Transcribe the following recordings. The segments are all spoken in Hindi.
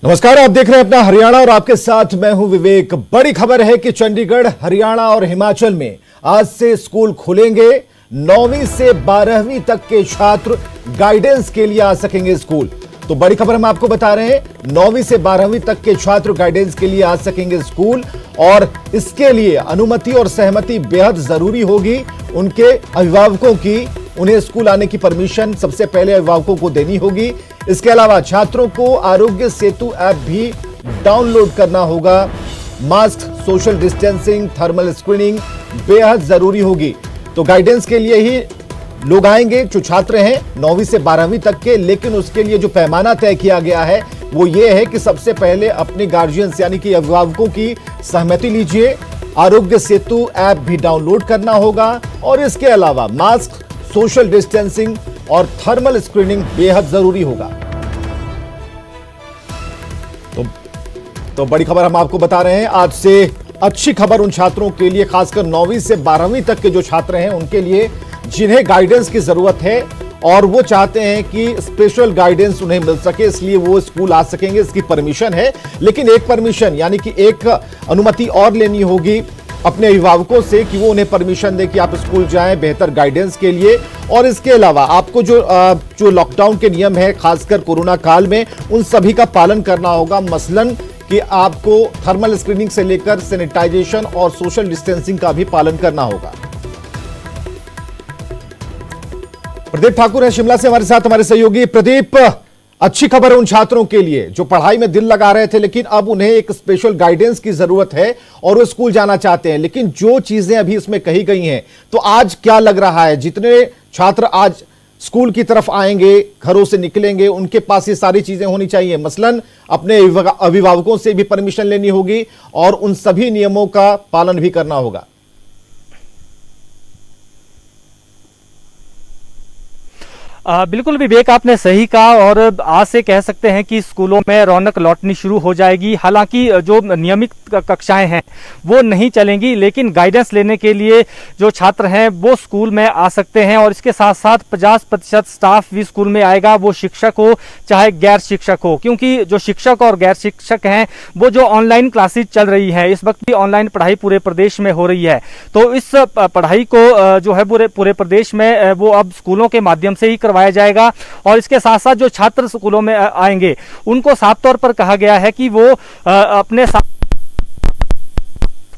नमस्कार, आप देख रहे हैं अपना हरियाणा और आपके साथ मैं हूं विवेक। बड़ी खबर है कि चंडीगढ़, हरियाणा और हिमाचल में आज से स्कूल खुलेंगे। 9वीं से 12वीं तक के छात्र गाइडेंस के लिए आ सकेंगे स्कूल। तो बड़ी खबर हम आपको बता रहे हैं, 9वीं से 12वीं तक के छात्र गाइडेंस के लिए आ सकेंगे स्कूल और इसके लिए अनुमति और सहमति बेहद जरूरी होगी उनके अभिभावकों की। उन्हें स्कूल आने की परमिशन सबसे पहले अभिभावकों को देनी होगी। इसके अलावा छात्रों को आरोग्य सेतु ऐप भी डाउनलोड करना होगा। Mask, social distancing, thermal screening बेहद जरूरी होगी। तो गाइडेंस के लिए ही लोग आएंगे जो छात्र हैं 9वीं से 12वीं तक के, लेकिन उसके लिए जो पैमाना तय किया गया है वो ये है कि सबसे पहले अपने गार्जियंस यानी कि अभिभावकों की सहमति लीजिए, आरोग्य सेतु ऐप भी डाउनलोड करना होगा और इसके अलावा मास्क, सोशल डिस्टेंसिंग और थर्मल स्क्रीनिंग बेहद जरूरी होगा। तो बड़ी खबर हम आपको बता रहे हैं, आज से अच्छी खबर उन छात्रों के लिए, खासकर 9वीं से 12वीं तक के जो छात्र हैं उनके लिए जिन्हें गाइडेंस की जरूरत है और वो चाहते हैं कि स्पेशल गाइडेंस उन्हें मिल सके, इसलिए वो स्कूल आ सकेंगे। इसकी परमिशन है, लेकिन एक परमिशन यानी कि एक अनुमति और लेनी होगी अपने अभिभावकों से कि वो उन्हें परमिशन दे कि आप स्कूल जाएं बेहतर गाइडेंस के लिए। और इसके अलावा आपको जो लॉकडाउन के नियम है, खासकर कोरोना काल में, उन सभी का पालन करना होगा। मसलन कि आपको थर्मल स्क्रीनिंग से लेकर सैनिटाइजेशन और सोशल डिस्टेंसिंग का भी पालन करना होगा। प्रदीप ठाकुर है शिमला से हमारे साथ, हमारे सहयोगी। प्रदीप, अच्छी खबर है उन छात्रों के लिए जो पढ़ाई में दिल लगा रहे थे, लेकिन अब उन्हें एक स्पेशल गाइडेंस की जरूरत है और वो स्कूल जाना चाहते हैं। लेकिन जो चीजें अभी इसमें कही गई हैं, तो आज क्या लग रहा है, जितने छात्र आज स्कूल की तरफ आएंगे, घरों से निकलेंगे, उनके पास ये सारी चीजें होनी चाहिए। मसलन अपने अभिभावकों से भी परमिशन लेनी होगी और उन सभी नियमों का पालन भी करना होगा। बिल्कुल विवेक, आपने सही कहा और आज से कह सकते हैं कि स्कूलों में रौनक लौटनी शुरू हो जाएगी। हालांकि जो नियमित कक्षाएं हैं वो नहीं चलेंगी, लेकिन गाइडेंस लेने के लिए जो छात्र हैं वो स्कूल में आ सकते हैं और इसके साथ साथ 50% स्टाफ भी स्कूल में आएगा, वो शिक्षक हो चाहे गैर शिक्षक हो, क्योंकि जो शिक्षक और गैर शिक्षक हैं वो जो ऑनलाइन क्लासेज चल रही है, इस वक्त भी ऑनलाइन पढ़ाई पूरे प्रदेश में हो रही है। तो इस पढ़ाई को जो है पूरे प्रदेश में वो अब स्कूलों के माध्यम से ही करवाया जाएगा। और इसके साथ साथ जो छात्र स्कूलों में आएंगे उनको साफ तौर पर कहा गया है कि वो अपने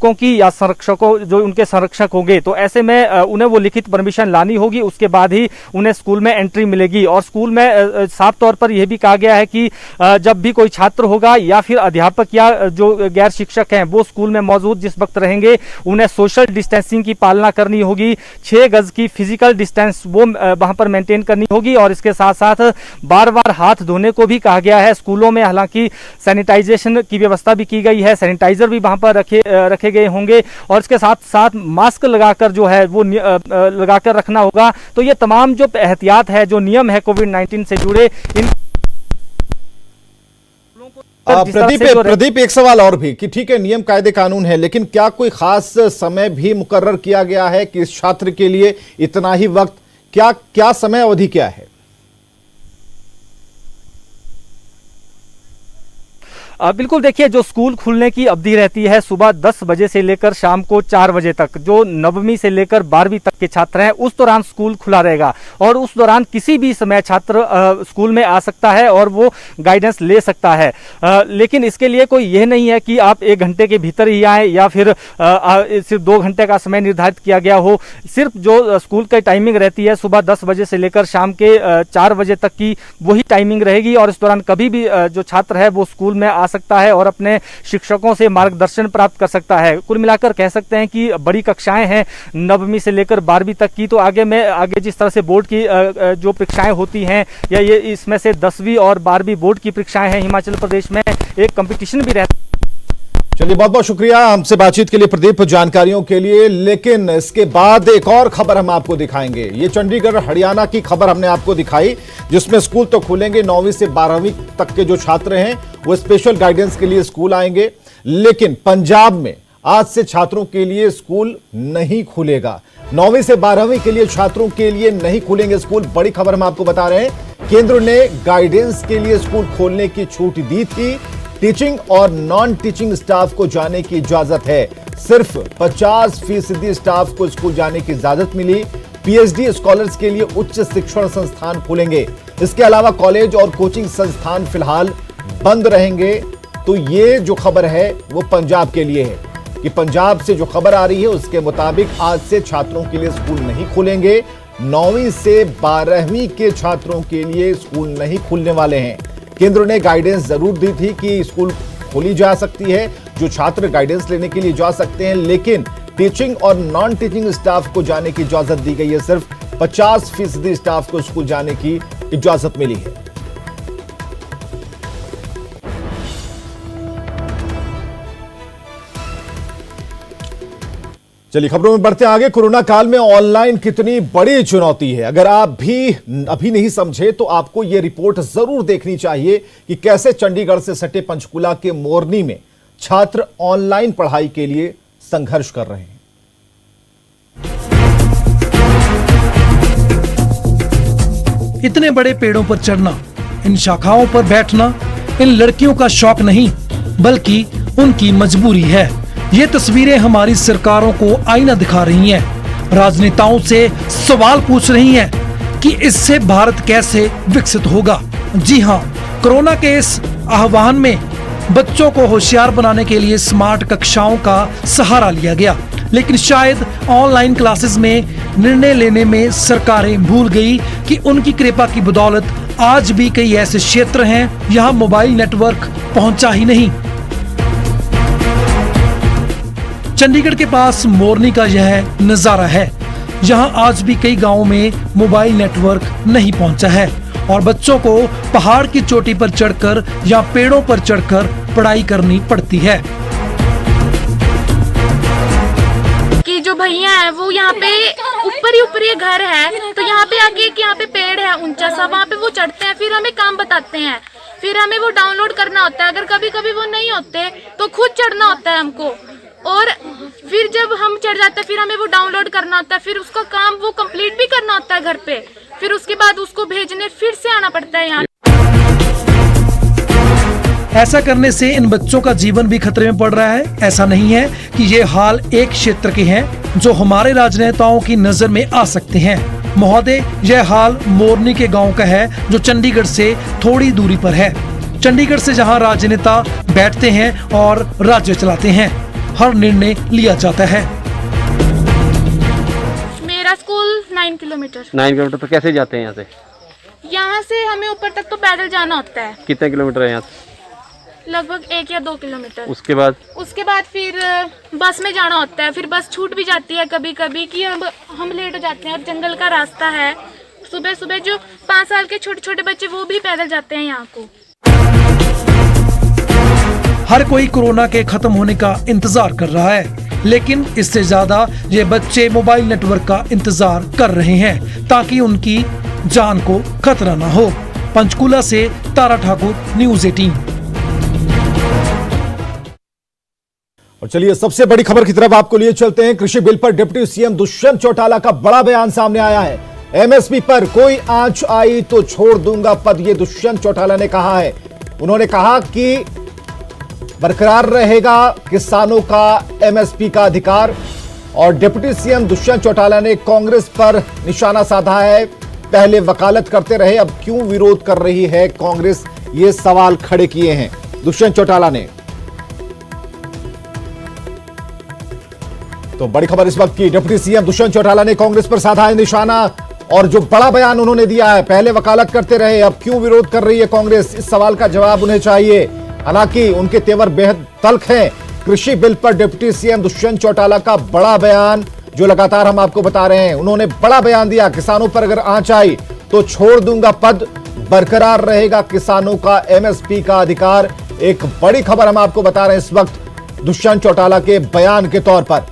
की या संरक्षकों, जो उनके संरक्षक होंगे, तो ऐसे में उन्हें वो लिखित परमिशन लानी होगी, उसके बाद ही उन्हें स्कूल में एंट्री मिलेगी। और स्कूल में साफ तौर पर यह भी कहा गया है कि जब भी कोई छात्र होगा या फिर अध्यापक या जो गैर शिक्षक हैं वो स्कूल में मौजूद जिस वक्त रहेंगे, उन्हें सोशल डिस्टेंसिंग की पालना करनी होगी। 6 गज की फिजिकल डिस्टेंस वो वहां पर मेंटेन करनी होगी और इसके साथ साथ बार बार हाथ धोने को भी कहा गया है। स्कूलों में हालांकि सैनिटाइजेशन की व्यवस्था भी की गई है, सैनिटाइजर भी वहां पर रखे गए होंगे और इसके साथ साथ मास्क लगाकर जो है वो लगाकर रखना होगा। तो ये तमाम जो एहतियात है, जो नियम है कोविड-19 से जुड़े, इन प्रदीप, एक सवाल और भी कि ठीक है नियम कायदे कानून है, लेकिन क्या कोई खास समय भी मुकर्रर किया गया है कि इस छात्र के लिए इतना ही वक्त, क्या समय अवधि क्या है? बिल्कुल, देखिए जो स्कूल खुलने की अवधि रहती है सुबह 10 बजे से लेकर शाम को 4 बजे तक, जो 9वीं से लेकर 12वीं तक के छात्र हैं उस दौरान स्कूल खुला रहेगा और उस दौरान किसी भी समय छात्र स्कूल में आ सकता है और वो गाइडेंस ले सकता है। लेकिन इसके लिए कोई यह नहीं है कि आप 1 घंटे के भीतर ही आए या फिर सिर्फ 2 घंटे का समय निर्धारित किया गया हो। सिर्फ जो स्कूल की टाइमिंग रहती है सुबह 10 बजे से लेकर शाम के 4 बजे तक की, वही टाइमिंग रहेगी और इस दौरान कभी भी जो छात्र है वो स्कूल में आ सकता है और अपने शिक्षकों से मार्गदर्शन प्राप्त कर सकता है। कुल मिलाकर कह सकते हैं कि बड़ी कक्षाएं हैं 9वीं से लेकर 12वीं तक की। तो आगे जिस तरह से बोर्ड की जो परीक्षाएं होती हैं, या ये इसमें से 10वीं और 12वीं बोर्ड की परीक्षाएं हैं, हिमाचल प्रदेश में एक कंपटीशन भी रहता है। चलिए, बहुत बहुत शुक्रिया हमसे बातचीत के लिए प्रदीप, जानकारियों के लिए। लेकिन इसके बाद एक और खबर हम आपको दिखाएंगे। ये चंडीगढ़, हरियाणा की खबर हमने आपको दिखाई, जिसमें स्कूल तो खुलेंगे, 9वीं से 12वीं तक के जो छात्र हैं वो स्पेशल गाइडेंस के लिए स्कूल आएंगे। लेकिन पंजाब में आज से छात्रों के लिए स्कूल नहीं खुलेगा। 9वीं से 12वीं के लिए छात्रों के लिए नहीं खुलेंगे स्कूल। बड़ी खबर हम आपको बता रहे हैं केंद्र ने गाइडेंस के लिए स्कूल खोलने की छूट दी थी। टीचिंग और नॉन टीचिंग स्टाफ को जाने की इजाजत है। सिर्फ 50% स्टाफ को स्कूल जाने की इजाजत मिली। पीएचडी स्कॉलर्स के लिए उच्च शिक्षण संस्थान खुलेंगे। इसके अलावा कॉलेज और कोचिंग संस्थान फिलहाल बंद रहेंगे। तो ये जो खबर है वो पंजाब के लिए है कि पंजाब से जो खबर आ रही है उसके मुताबिक आज से छात्रों के लिए स्कूल नहीं खुलेंगे। 9वीं से 12वीं के छात्रों के लिए स्कूल नहीं खुलने वाले हैं। केंद्र ने गाइडेंस जरूर दी थी कि स्कूल खोली जा सकती है, जो छात्र गाइडेंस लेने के लिए जा सकते हैं, लेकिन टीचिंग और नॉन टीचिंग स्टाफ को जाने की इजाजत दी गई है। सिर्फ 50% स्टाफ को स्कूल जाने की इजाजत मिली है। चलिए खबरों में बढ़ते आगे। कोरोना काल में ऑनलाइन कितनी बड़ी चुनौती है, अगर आप भी अभी नहीं समझे तो आपको यह रिपोर्ट जरूर देखनी चाहिए कि कैसे चंडीगढ़ से सटे पंचकुला के मोरनी में छात्र ऑनलाइन पढ़ाई के लिए संघर्ष कर रहे हैं। इतने बड़े पेड़ों पर चढ़ना, इन शाखाओं पर बैठना इन लड़कियों का शौक नहीं बल्कि उनकी मजबूरी है। ये तस्वीरें हमारी सरकारों को आईना दिखा रही हैं, राजनेताओं से सवाल पूछ रही हैं कि इससे भारत कैसे विकसित होगा। जी हाँ, कोरोना के इस आह्वान में बच्चों को होशियार बनाने के लिए स्मार्ट कक्षाओं का सहारा लिया गया, लेकिन शायद ऑनलाइन क्लासेस में निर्णय लेने में सरकारें भूल गई कि उनकी कृपा की बदौलत आज भी कई ऐसे क्षेत्र हैं यहाँ मोबाइल नेटवर्क पहुंचा ही नहीं। चंडीगढ़ के पास मोरनी का यह नजारा है। यहाँ आज भी कई गांवों में मोबाइल नेटवर्क नहीं पहुंचा है और बच्चों को पहाड़ की चोटी पर चढ़कर या पेड़ों पर चढ़कर पढ़ाई करनी पड़ती है। कि जो भैया है वो यहाँ पे ऊपर ही घर है, तो यहाँ पे आके एक यहाँ पे पेड़ है ऊंचा सा, वहाँ पे वो चढ़ते हैं, फिर हमें काम बताते हैं, फिर हमें वो डाउनलोड करना होता है। अगर कभी कभी वो नहीं होते तो खुद चढ़ना होता है हमको, और फिर जब हम चढ़ जाते हैं फिर हमें वो डाउनलोड करना होता है, फिर उसका काम वो कंप्लीट भी करना होता है घर पे, फिर उसके बाद उसको भेजने फिर से आना पड़ता है यहाँ। ऐसा करने से इन बच्चों का जीवन भी खतरे में पड़ रहा है। ऐसा नहीं है कि ये हाल एक क्षेत्र के हैं जो हमारे राजनेताओं की नजर में आ सकते हैं। महोदय, यह हाल मोरनी के गांव का है जो चंडीगढ़ से थोड़ी दूरी पर है। चंडीगढ़ से जहां राजनेता बैठते हैं और राज्य चलाते हैं, हर निर्णय लिया जाता है। मेरा स्कूल 9 किलोमीटर। 9 किलोमीटर तो कैसे जाते हैं यहाँ से? यहाँ से हमें ऊपर तक तो पैदल जाना होता है। कितने किलोमीटर है यहाँ से? लगभग 1 या 2 किलोमीटर। उसके बाद फिर बस में जाना होता है, फिर बस छूट भी जाती है कभी कभी कि हम लेट हो जाते हैं, और जंगल का रास्ता है। सुबह सुबह जो 5 साल के छोटे छोटे बच्चे वो भी पैदल जाते हैं यहाँ को। हर कोई कोरोना के खत्म होने का इंतजार कर रहा है, लेकिन इससे ज्यादा ये बच्चे मोबाइल नेटवर्क का इंतजार कर रहे हैं ताकि उनकी जान को खतरा ना हो। पंचकुला से तारा ठाकुर, न्यूज़ 18। और चलिए सबसे बड़ी खबर की तरफ आपको लिए चलते हैं। कृषि बिल पर डिप्टी सीएम दुष्यंत चौटाला का बड़ा बयान सामने आया है। एमएसपी पर कोई आंच आई तो छोड़ दूंगा पद, ये दुष्यंत चौटाला ने कहा है। उन्होंने कहा कि बरकरार रहेगा किसानों का एमएसपी का अधिकार। और डिप्टी सीएम दुष्यंत चौटाला ने कांग्रेस पर निशाना साधा है। पहले वकालत करते रहे, अब क्यों विरोध कर रही है कांग्रेस, ये सवाल खड़े किए हैं दुष्यंत चौटाला ने। तो बड़ी खबर इस वक्त की, डिप्टी सीएम दुष्यंत चौटाला ने कांग्रेस पर साधा है निशाना, और जो बड़ा बयान उन्होंने दिया है, पहले वकालत करते रहे, अब क्यों विरोध कर रही है कांग्रेस, इस सवाल का जवाब उन्हें चाहिए। हालांकि उनके तेवर बेहद तल्ख हैं। कृषि बिल पर डिप्टी सीएम दुष्यंत चौटाला का बड़ा बयान, जो लगातार हम आपको बता रहे हैं, उन्होंने बड़ा बयान दिया। किसानों पर अगर आंच आई तो छोड़ दूंगा पद, बरकरार रहेगा किसानों का एमएसपी का अधिकार। एक बड़ी खबर हम आपको बता रहे हैं इस वक्त दुष्यंत चौटाला के बयान के तौर पर।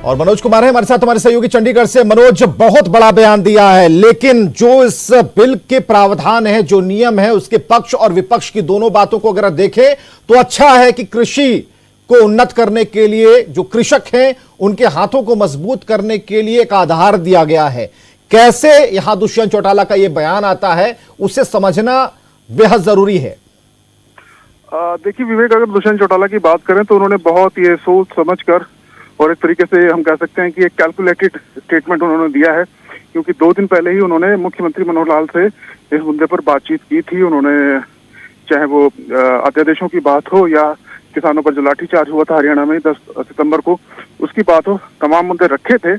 और मनोज कुमार है हमारे साथ, हमारे सहयोगी चंडीगढ़ से। मनोज, बहुत बड़ा बयान दिया है, लेकिन जो इस बिल के प्रावधान है, जो नियम है, उसके पक्ष और विपक्ष की दोनों बातों को अगर देखें तो अच्छा है कि कृषि को उन्नत करने के लिए, जो कृषक हैं उनके हाथों को मजबूत करने के लिए एक आधार दिया गया है। कैसे यहां दुष्यंत चौटाला का यह बयान आता है, उसे समझना बेहद जरूरी है। देखिए विवेक, अगर दुष्यंत चौटाला की बात करें तो उन्होंने बहुत ये सोच समझकर और एक तरीके से हम कह सकते हैं कि एक कैलकुलेटेड स्टेटमेंट उन्होंने दिया है, क्योंकि 2 दिन पहले ही उन्होंने मुख्यमंत्री मनोहर लाल से इस मुद्दे पर बातचीत की थी। उन्होंने चाहे वो अध्यादेशों की बात हो या किसानों पर जो लाठीचार्ज हुआ था हरियाणा में 10 सितंबर को, उसकी बात हो, तमाम मुद्दे रखे थे।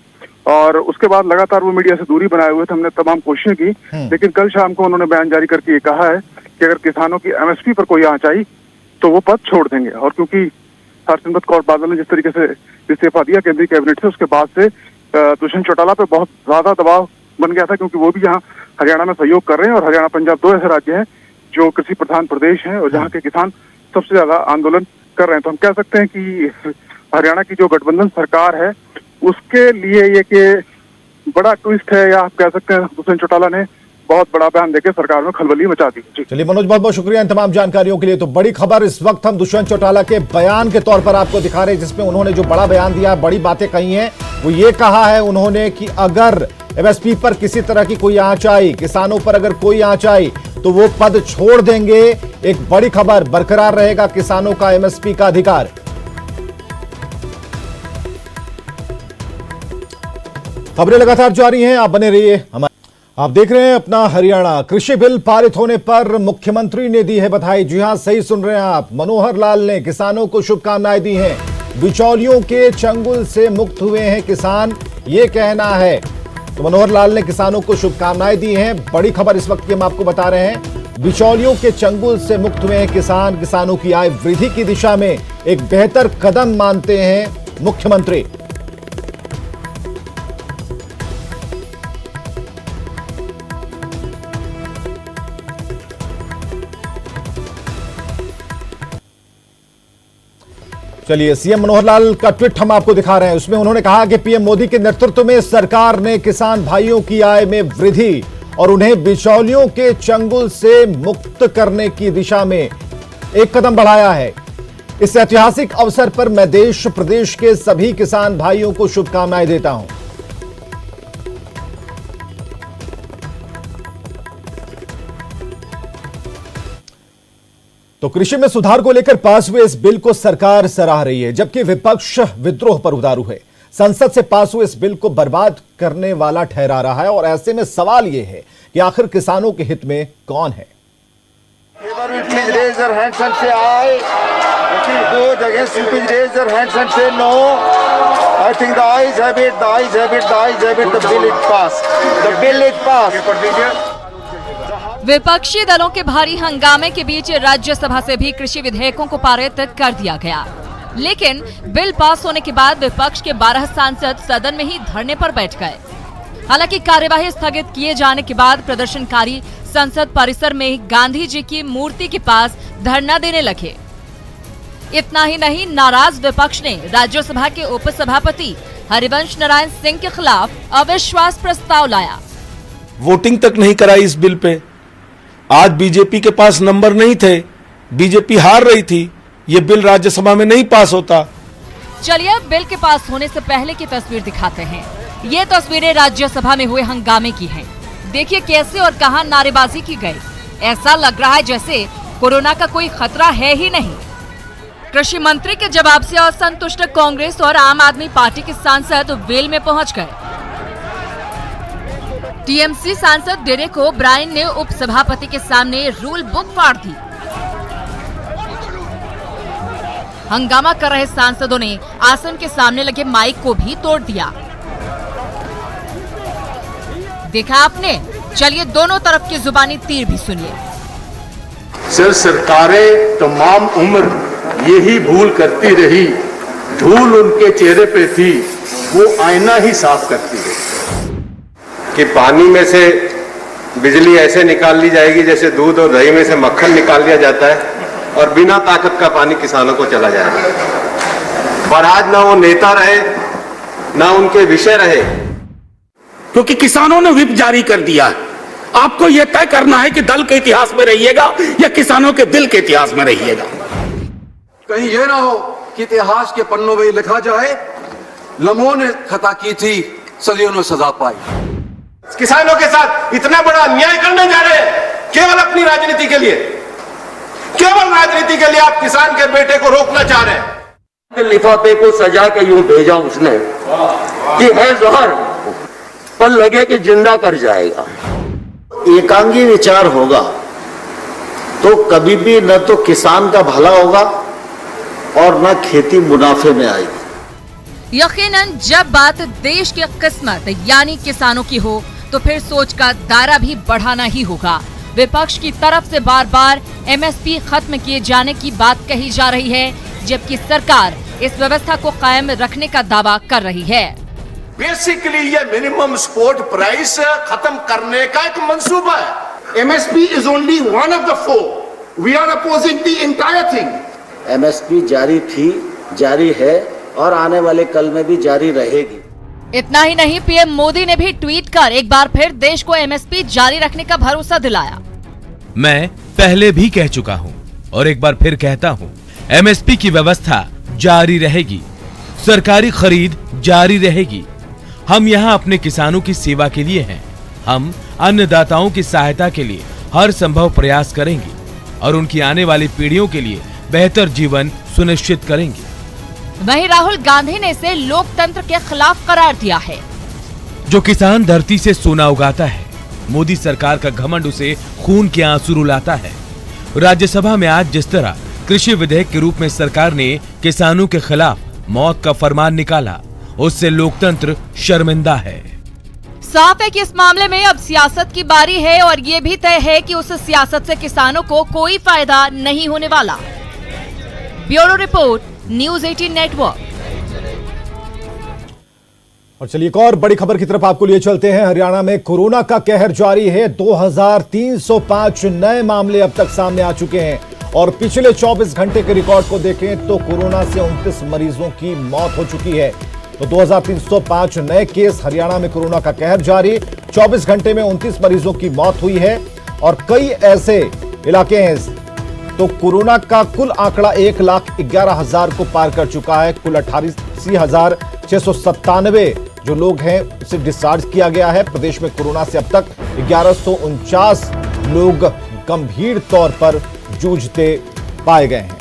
और उसके बाद लगातार वो मीडिया से दूरी बनाए हुए थे। हमने तमाम कोशिशें की, लेकिन कल शाम को उन्होंने बयान जारी करके ये कहा है कि अगर किसानों की एमएसपी पर कोई आंच आई तो वो पद छोड़ देंगे। और क्योंकि हरसिमरत कौर बादल ने जिस तरीके से इस्तीफा दिया केंद्रीय कैबिनेट से, उसके बाद से दुष्यंत चौटाला पे बहुत ज्यादा दबाव बन गया था, क्योंकि वो भी यहाँ हरियाणा में सहयोग कर रहे हैं। और हरियाणा पंजाब 2 ऐसे राज्य हैं जो कृषि प्रधान प्रदेश हैं और जहाँ के किसान सबसे ज्यादा आंदोलन कर रहे हैं। तो हम कह सकते हैं कि हरियाणा की जो गठबंधन सरकार है उसके लिए ये कि बड़ा ट्विस्ट है, या आप कह सकते हैं दुष्यंत चौटाला ने बहुत बड़ा बयान देकर सरकार में खलबली मचा दी। चलिए मनोज, बहुत बहुत शुक्रिया इन तमाम जानकारियों के लिए। तो बड़ी खबर इस वक्त हम दुष्यंत चौटाला के बयान के तौर पर आपको दिखा रहे हैं, जिसमें उन्होंने जो बड़ा बयान दिया, बड़ी बातें कही हैं। वो ये कहा है उन्होंने कि अगर एमएसपी पर किसी तरह की कोई आंच आई, किसानों पर अगर कोई आंच आई तो वो पद छोड़ देंगे। एक बड़ी खबर, बरकरार रहेगा किसानों का एमएसपी का अधिकार। खबरें लगातार जारी हैं, आप बने रहिए हमारे। आप देख रहे हैं अपना हरियाणा। कृषि बिल पारित होने पर मुख्यमंत्री ने दी है बधाई। जी हां, सही सुन रहे हैं आप, मनोहर लाल ने किसानों को शुभकामनाएं दी हैं। बिचौलियों के चंगुल से मुक्त हुए हैं किसान, ये कहना है। तो मनोहर लाल ने किसानों को शुभकामनाएं दी हैं। बड़ी खबर इस वक्त की हम आपको बता रहे हैं, बिचौलियों के चंगुल से मुक्त हुए हैं किसान। किसानों की आय वृद्धि की दिशा में एक बेहतर कदम मानते हैं मुख्यमंत्री। चलिए, सीएम मनोहर लाल का ट्वीट हम आपको दिखा रहे हैं। उसमें उन्होंने कहा कि पीएम मोदी के नेतृत्व में सरकार ने किसान भाइयों की आय में वृद्धि और उन्हें बिचौलियों के चंगुल से मुक्त करने की दिशा में एक कदम बढ़ाया है। इस ऐतिहासिक अवसर पर मैं देश प्रदेश के सभी किसान भाइयों को शुभकामनाएं देता हूं। तो कृषि में सुधार को लेकर पास हुए इस बिल को सरकार सराह रही है, जबकि विपक्ष विद्रोह पर उतारू है। संसद से पास हुए इस बिल को बर्बाद करने वाला ठहरा रहा है। और ऐसे में सवाल यह है कि आखिर किसानों के हित में कौन है। विपक्षी दलों के भारी हंगामे के बीच राज्यसभा से भी कृषि विधेयकों को पारित कर दिया गया, लेकिन बिल पास होने के बाद विपक्ष के 12 सांसद सदन में ही धरने पर बैठ गए। हालांकि कार्यवाही स्थगित किए जाने के बाद प्रदर्शनकारी संसद परिसर में गांधी जी की मूर्ति के पास धरना देने लगे। इतना ही नहीं, नाराज विपक्ष ने राज्यसभा के उपसभापति हरिवंश नारायण सिंह के खिलाफ अविश्वास प्रस्ताव लाया। वोटिंग तक नहीं कराई इस बिल पे। आज बीजेपी के पास नंबर नहीं थे, बीजेपी हार रही थी, ये बिल राज्यसभा में नहीं पास होता। चलिए अब बिल के पास होने से पहले की तस्वीर दिखाते हैं। ये तस्वीरें राज्यसभा में हुए हंगामे की हैं। देखिए कैसे और कहां नारेबाजी की गई। ऐसा लग रहा है जैसे कोरोना का कोई खतरा है ही नहीं। कृषि मंत्री के जवाब से असंतुष्ट कांग्रेस और आम आदमी पार्टी के सांसद वेल में पहुंच गए। टीएमसी सांसद डेरेक ओब्रायन ने उपसभापति के सामने रूल बुक फाड़ दी। हंगामा कर रहे सांसदों ने आसन के सामने लगे माइक को भी तोड़ दिया। देखा आपने? चलिए दोनों तरफ की जुबानी तीर भी सुनिए। सर, सरकारें तमाम उम्र यही भूल करती रही, धूल उनके चेहरे पे थी, वो आईना ही साफ करती रही कि पानी में से बिजली ऐसे निकाल ली जाएगी जैसे दूध और दही में से मक्खन निकाल लिया जाता है, और बिना ताकत का पानी किसानों को चला जाएगा। पर आज ना वो नेता रहे ना उनके विषय रहे, क्योंकि किसानों ने व्हिप जारी कर दिया। आपको यह तय करना है कि दल के इतिहास में रहिएगा या किसानों के दिल के इतिहास में रहिएगा। कहीं यह ना हो कि इतिहास के पन्नों में लिखा जाए, लम्हों ने खता की थी, सदियों ने सजा पाई। किसानों के साथ इतना बड़ा अन्याय करने जा रहे हैं केवल अपनी राजनीति के लिए, केवल राजनीति के लिए आप किसान के बेटे को रोकना चाह रहे हैं। लिफाफे को सजा के यूं भेजा उसने कि है जहर, पर लगे कि जिंदा कर जाएगा। एकांगी विचार होगा तो कभी भी न तो किसान का भला होगा और न खेती मुनाफे में आएगी। यकीनन जब बात देश की किस्मत यानी किसानों की हो तो फिर सोच का दायरा भी बढ़ाना ही होगा। विपक्ष की तरफ से बार बार एमएसपी खत्म किए जाने की बात कही जा रही है, जबकि सरकार इस व्यवस्था को कायम रखने का दावा कर रही है। बेसिकली ये मिनिमम सपोर्ट प्राइस खत्म करने का एक मंसूबा है। MSP is only one of the four, we are opposing the entire thing. MSP जारी थी, जारी है और आने वाले कल में भी जारी रहेगी। इतना ही नहीं, पीएम मोदी ने भी ट्वीट कर एक बार फिर देश को एमएसपी जारी रखने का भरोसा दिलाया। मैं पहले भी कह चुका हूं और एक बार फिर कहता हूं, एमएसपी की व्यवस्था जारी रहेगी, सरकारी खरीद जारी रहेगी। हम यहां अपने किसानों की सेवा के लिए हैं। हम अन्नदाताओं की सहायता के लिए हर संभव प्रयास करेंगे और उनकी आने वाली पीढ़ियों के लिए बेहतर जीवन सुनिश्चित करेंगे। वहीं राहुल गांधी ने इसे लोकतंत्र के खिलाफ करार दिया है। जो किसान धरती से सोना उगाता है, मोदी सरकार का घमंड उसे खून के आंसू रुलाता है। राज्यसभा में आज जिस तरह कृषि विधेयक के रूप में सरकार ने किसानों के खिलाफ मौत का फरमान निकाला, उससे लोकतंत्र शर्मिंदा है। साफ है कि इस मामले में अब सियासत की बारी है और ये भी तय है कि उस सियासत से किसानों को कोई फायदा नहीं होने वाला। Bureau report, news 18 network. और चलिए एक और बड़ी खबर की तरफ आपको लिए चलते हैं। हरियाणा में कोरोना का कहर जारी है। 2305 नए मामले अब तक सामने आ चुके हैं और पिछले 24 घंटे के रिकॉर्ड को देखें तो कोरोना से 29 मरीजों की मौत हो चुकी है। तो 2305 नए केस, हरियाणा में कोरोना का कहर जारी। 24 घंटे में 29 मरीजों की मौत हुई है और कई ऐसे इलाके हैं तो कोरोना का कुल आंकड़ा 1,11,000 को पार कर चुका है। कुल 88,697 जो लोग हैं उसे डिस्चार्ज किया गया है। प्रदेश में कोरोना से अब तक 1149 लोग गंभीर तौर पर जूझते पाए गए हैं।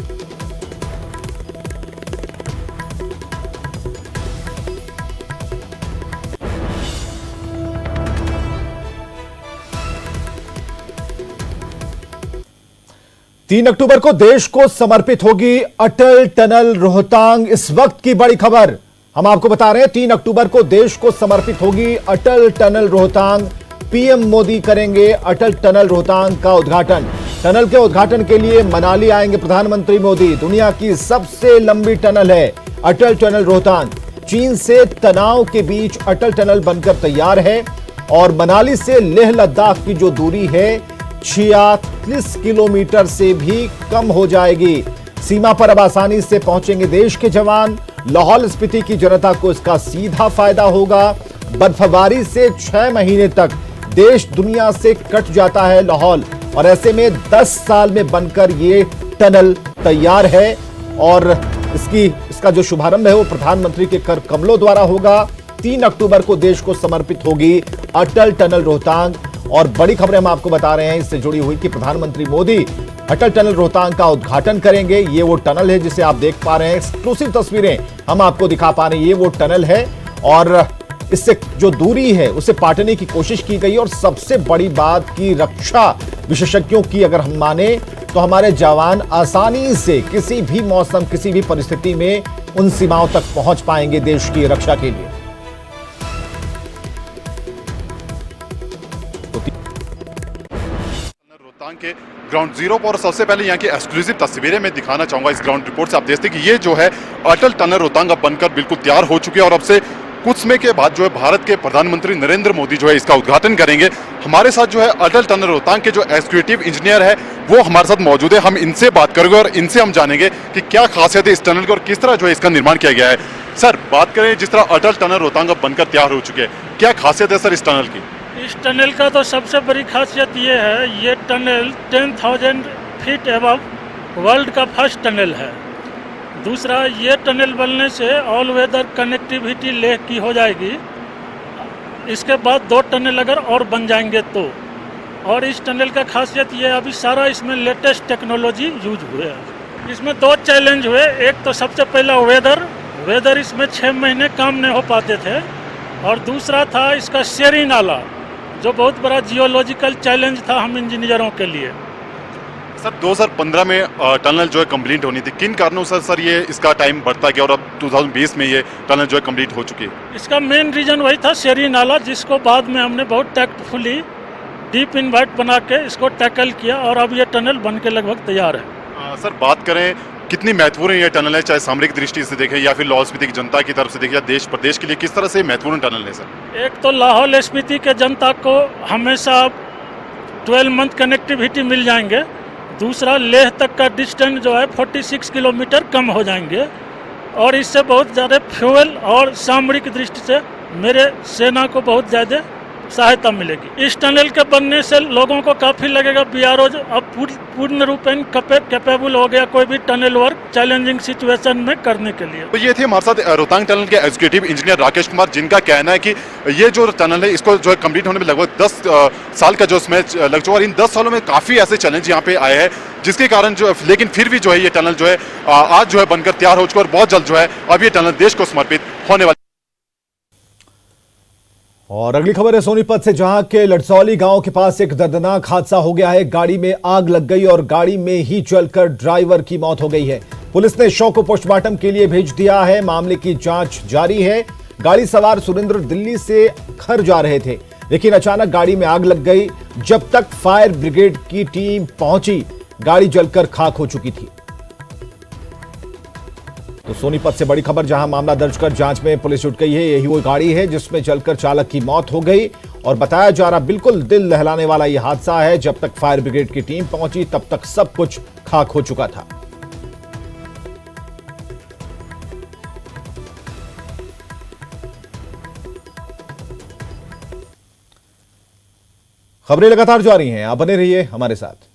तीन अक्टूबर को देश को समर्पित होगी अटल टनल रोहतांग। इस वक्त की बड़ी खबर हम आपको बता रहे हैं। 3 अक्टूबर को देश को समर्पित होगी अटल टनल रोहतांग। पीएम मोदी करेंगे अटल टनल रोहतांग का उद्घाटन। टनल के उद्घाटन के लिए मनाली आएंगे प्रधानमंत्री मोदी। दुनिया की सबसे लंबी टनल है अटल टनल रोहतांग। चीन से तनाव के बीच अटल टनल बनकर तैयार है और मनाली से लेह लद्दाख की जो दूरी है 36 किलोमीटर से भी कम हो जाएगी। सीमा पर अब आसानी से पहुंचेंगे देश के जवान। लाहौल स्पीति की जनता को इसका सीधा फायदा होगा। बर्फबारी से 6 महीने तक देश दुनिया से कट जाता है लाहौल और ऐसे में 10 साल में बनकर ये टनल तैयार है और इसका जो शुभारंभ है वो प्रधानमंत्री के कर कमलों द्वारा होगा। 3 अक्टूबर को देश को समर्पित होगी अटल टनल रोहतांग। और बड़ी खबरें हम आपको बता रहे हैं इससे जुड़ी हुई कि प्रधानमंत्री मोदी अटल टनल रोहतांग का उद्घाटन करेंगे। ये वो टनल है जिसे आप देख पा रहे हैं। एक्सक्लूसिव तस्वीरें हम आपको दिखा पा रहे हैं। ये वो टनल है और इससे जो दूरी है उसे पाटने की कोशिश की गई। और सबसे बड़ी बात की रक्षा विशेषज्ञों की अगर हम माने तो हमारे जवान आसानी से किसी भी मौसम, किसी भी परिस्थिति में उन सीमाओं तक पहुंच पाएंगे देश की रक्षा के लिए। रोहतांग के ग्राउंड जीरो पर सबसे पहले यहाँ की एक्सक्लूसिव तस्वीरें मैं दिखाना चाहूंगा। इस ग्राउंड रिपोर्ट से आप देखते हैं कि ये जो है अटल टनल रोहतांग अब बनकर बिल्कुल तैयार हो चुकी है और अब से कुछ समय के बाद जो है भारत के प्रधानमंत्री नरेंद्र मोदी जो है इसका उद्घाटन करेंगे। हमारे साथ जो है अटल टनल रोहतांग के जो एग्जीक्यूटिव इंजीनियर है वो हमारे साथ मौजूद है। हम इनसे बात करेंगे और इनसे हम जानेंगे कि क्या खासियत है इस टनल की और किस तरह जो है इसका निर्माण किया गया है। सर, बात करें जिस तरह अटल टनल रोहतांग अब बनकर तैयार हो चुके हैं, क्या खासियत है सर इस टनल की? इस टनल का तो सबसे बड़ी खासियत ये है, ये टनल 10,000 फीट एबव वर्ल्ड का फर्स्ट टनल है दूसरा ये टनल बनने से ऑल वेदर कनेक्टिविटी लेह की हो जाएगी। इसके बाद 2 टनल अगर और बन जाएंगे तो, और इस टनल का खासियत ये है अभी सारा इसमें लेटेस्ट टेक्नोलॉजी यूज हुए हैं। इसमें 2 चैलेंज हुए। एक तो सबसे पहला वेदर इसमें 6 महीने काम नहीं हो पाते थे, और दूसरा था इसका शेरी नाला, जो बहुत बड़ा जियोलॉजिकल चैलेंज था हम इंजीनियरों के लिए। सर 2015 में टनल जो है कंप्लीट होनी थी, किन कारणों से सर ये इसका टाइम बढ़ता गया और अब 2020 में ये टनल जो है कंप्लीट हो चुकी है? इसका मेन रीजन वही था शेरी नाला, जिसको बाद में हमने बहुत टैक्टफुली डीप इनवाइट बना के इसको टैकल किया, और अब ये टनल बन के लगभग तैयार है। सर बात करें कितनी महत्वपूर्ण ये टनल है, चाहे सामरिक दृष्टि से देखें या फिर लाहौल स्पीति की जनता की तरफ से देखें या देश प्रदेश के लिए, किस तरह से महत्वपूर्ण टनल है सर? एक तो लाहौल स्पीति के जनता को हमेशा 12 मंथ कनेक्टिविटी मिल जाएंगे। दूसरा, लेह तक का डिस्टेंस जो है 46 किलोमीटर कम हो जाएंगे, और इससे बहुत ज़्यादा फ्यूल और सामरिक दृष्टि से मेरे सेना को बहुत ज़्यादा सहायता मिलेगी। इस टनल के बनने से लोगों को काफ़ी लगेगा BRO अब पूर्ण रूपेण कैपेबल हो गया कोई भी टनल वर्क चैलेंजिंग सिचुएशन में करने के लिए। तो ये थे हमारे साथ रोहतांग टनल के एग्जीक्यूटिव इंजीनियर राकेश कुमार, जिनका कहना है कि ये जो टनल है इसको जो है कंप्लीट होने में लगभग 10 साल का जो इसमें लग चुका, और इन 10 सालों में काफ़ी ऐसे चैलेंज यहाँ पे आए हैं जिसके कारण जो, लेकिन फिर भी जो है ये टनल जो है आज जो है बनकर तैयार हो चुका, और बहुत जल्द जो है अब ये टनल देश को समर्पित होने वाला। और अगली खबर है सोनीपत से, जहां के लड़सौली गांव के पास एक दर्दनाक हादसा हो गया है। गाड़ी में आग लग गई और गाड़ी में ही जलकर ड्राइवर की मौत हो गई है। पुलिस ने शव को पोस्टमार्टम के लिए भेज दिया है। मामले की जांच जारी है। गाड़ी सवार सुरेंद्र दिल्ली से घर जा रहे थे, लेकिन अचानक गाड़ी में आग लग गई। जब तक फायर ब्रिगेड की टीम पहुंची, गाड़ी जलकर खाक हो चुकी थी। तो सोनीपत से बड़ी खबर, जहां मामला दर्ज कर जांच में पुलिस जुट गई है। यही वो गाड़ी है जिसमें जलकर चालक की मौत हो गई, और बताया जा रहा बिल्कुल दिल दहलाने वाला यह हादसा है। जब तक फायर ब्रिगेड की टीम पहुंची तब तक सब कुछ खाक हो चुका था। खबरें लगातार जारी हैं, आप बने रहिए हमारे साथ।